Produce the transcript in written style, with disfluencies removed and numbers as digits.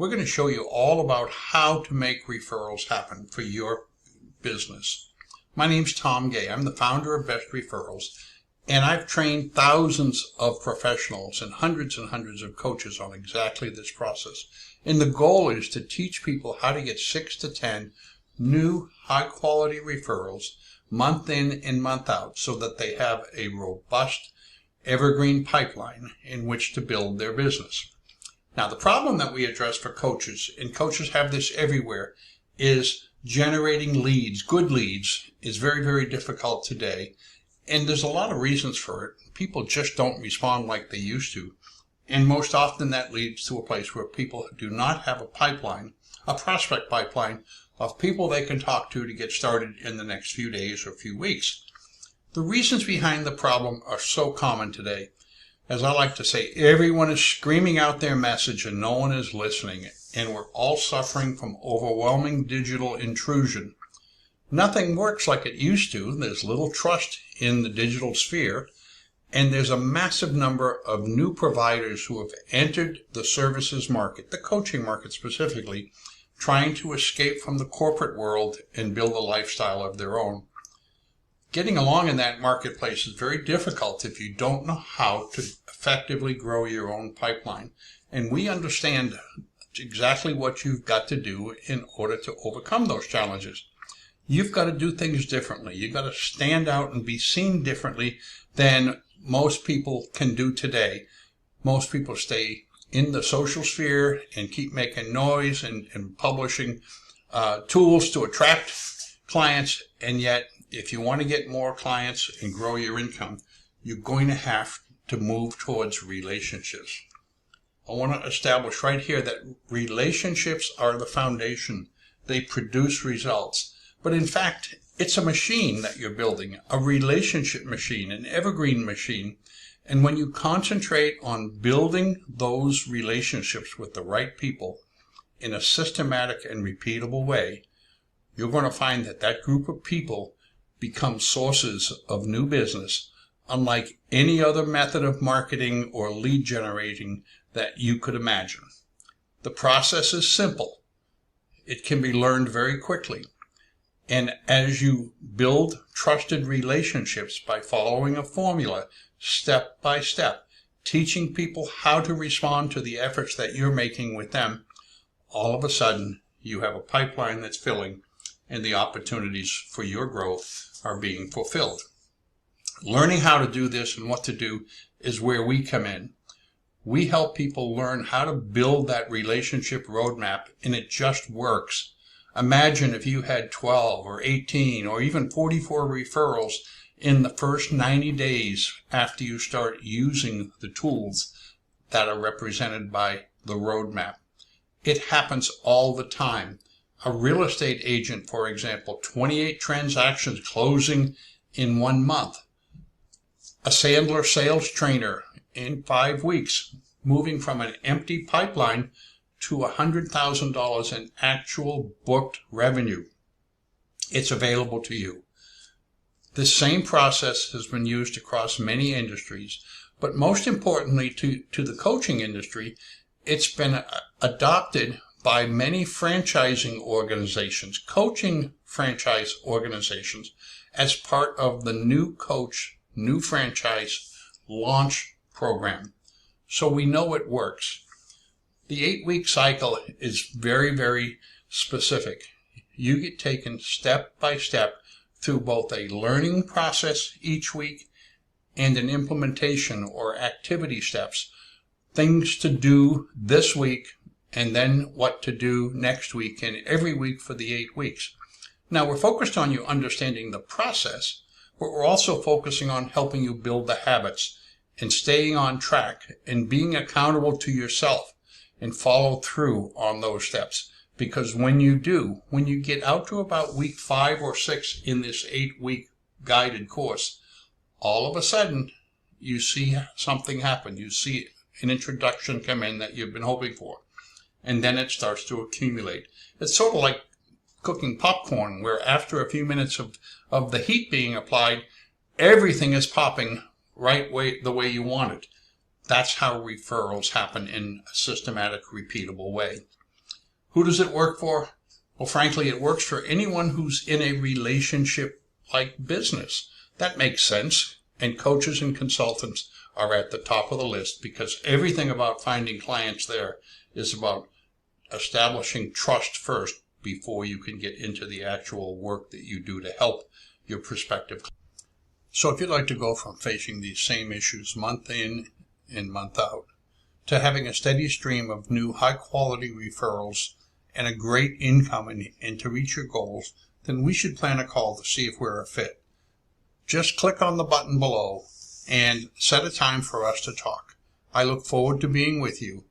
we're going to show you all about how to make referrals happen for your business. My name's Tom Gay. I'm the founder of Best Referrals, and I've trained thousands of professionals and hundreds of coaches on exactly this process. And the goal is to teach people how to get 6 to 10 new high-quality referrals month in and month out so that they have a robust evergreen pipeline in which to build their business. Now, the problem that we address for coaches, and coaches have this everywhere, is generating leads. Good leads is very difficult today, and there's a lot of reasons for it. People just don't respond like they used to, and most often that leads to a place where people do not have a pipeline, a prospect pipeline of people they can talk to get started in the next few days or few weeks. The reasons behind the problem are so common today. As I like to say, everyone is screaming out their message and no one is listening, and we're all suffering from overwhelming digital intrusion. Nothing works like it used to. There's little trust in the digital sphere, and there's a massive number of new providers who have entered the services market, the coaching market specifically, trying to escape from the corporate world and build a lifestyle of their own. Getting along in that marketplace is very difficult if you don't know how to effectively grow your own pipeline. And we understand exactly what you've got to do in order to overcome those challenges. You've got to do things differently. You've got to stand out and be seen differently than most people can do today. Most people stay in the social sphere and keep making noise and publishing tools to attract clients, and yet if you want to get more clients and grow your income, you're going to have to move towards relationships. I want to establish right here that relationships are the foundation. They produce results. But in fact, it's a machine that you're building, a relationship machine, an evergreen machine. And when you concentrate on building those relationships with the right people in a systematic and repeatable way, you're going to find that that group of people become sources of new business, unlike any other method of marketing or lead generating that you could imagine. The process is simple. It can be learned very quickly. And as you build trusted relationships by following a formula step by step, teaching people how to respond to the efforts that you're making with them, all of a sudden you have a pipeline that's filling and the opportunities for your growth are being fulfilled. Learning how to do this and what to do is where we come in. We help people learn how to build that relationship roadmap, and it just works. Imagine if you had 12 or 18 or even 44 referrals in the first 90 days after you start using the tools that are represented by the roadmap. It happens all the time. A real estate agent, for example, 28 transactions closing in 1 month. A Sandler sales trainer in 5 weeks, moving from an empty pipeline to $100,000 in actual booked revenue. It's available to you. This same process has been used across many industries, but most importantly to the coaching industry, it's been adopted by many franchising organizations, coaching franchise organizations, as part of the new coach, new franchise launch program. So we know it works. The 8-week cycle is very specific. You get taken step by step through both a learning process each week and an implementation or activity steps, things to do this week and then what to do next week and every week for the 8 weeks. Now, we're focused on you understanding the process, but we're also focusing on helping you build the habits and staying on track and being accountable to yourself and follow through on those steps. Because when you do, when you get out to about week 5 or 6 in this 8-week guided course, all of a sudden you see something happen. You see an introduction come in that you've been hoping for. And then it starts to accumulate. It's sort of like cooking popcorn, where after a few minutes of the heat being applied, everything is popping the way you want it. That's how referrals happen in a systematic, repeatable way. Who does it work for? Well, frankly, it works for anyone who's in a relationship-like business. That makes sense. And coaches and consultants are at the top of the list because everything about finding clients there is about establishing trust first before you can get into the actual work that you do to help your prospective clients. So if you'd like to go from facing these same issues month in and month out to having a steady stream of new high-quality referrals and a great income and to reach your goals, then we should plan a call to see if we're a fit. Just click on the button below and set a time for us to talk. I look forward to being with you